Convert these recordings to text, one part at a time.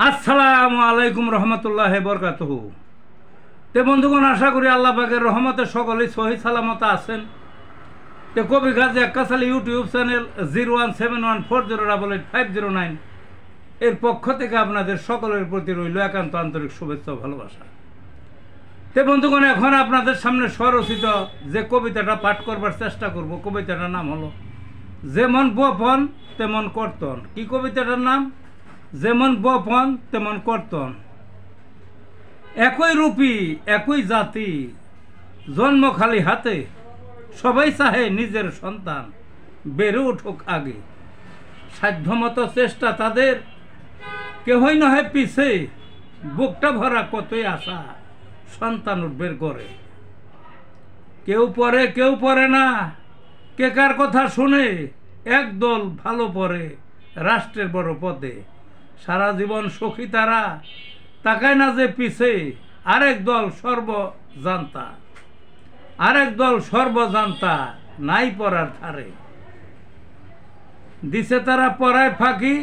আসসালামু আলাইকুম রহমতুল্লাহ বরকাতুহু। তে বন্ধুগণ, আশা করি আল্লাহ পাকের রহমতে সকলেই সহি সালামত আছেন। তে কবি গাজী আক্কাস আলী ইউটিউব চ্যানেল 01714085009 এর পক্ষ থেকে আপনাদের সকলের প্রতি রইল একান্ত আন্তরিক শুভেচ্ছা ও ভালোবাসা। তে বন্ধুগণ, এখন আপনাদের সামনে স্বরচিত যে কবিতাটা পাঠ করবার চেষ্টা করব, কবিতাটার নাম হলো যেমন বপন তেমন কর্তন। কি কবিতাটার নাম? যেমন বপন তেমন কর্তন। একই রূপী একই জাতি, জন্ম খালি হাতে, সবাই চাহে নিজের সন্তান বেড়ে উঠুক আগে। সাধ্যমতো চেষ্টা তাদের, কেহই নহে পিছে, বুকটা ভরা কতই আশা সন্তান উঠবের করে। কেউ পড়ে কেউ পড়ে না, কে কার কথা শুনে, একদল ভালো পড়ে রাষ্ট্রের বড় পদে। সারা জীবন সখী তারা, তাকায় না যে পিছে, আরেক দল সর্বজান্তা, আরেক দল সর্বজান্তা নাই পড়ার ধারে। দিছে তারা পড়ায় ফাঁকি,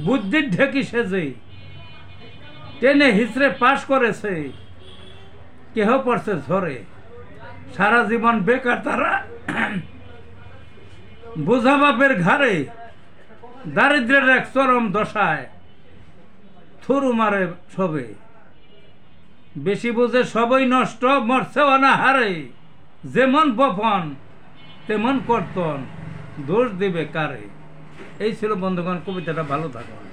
বুদ্ধির ঢেকি সেজে, টেনে হিচড়ে পাশ করেছে, কেহ পড়ছে ঝরে। সারা জীবন বেকার তারা, বোঝা বাপের ঘাড়ে, দারিদ্রের এক চরম দশায় থুরু মারে সবে। বেশি বুঝে সবই নষ্ট, মরছে অনাহারে। যেমন বপন তেমন কর্তন, দোষ দিবে কারে। এই ছিল বন্ধুগণ কবিতাটা। ভালো থাকুন।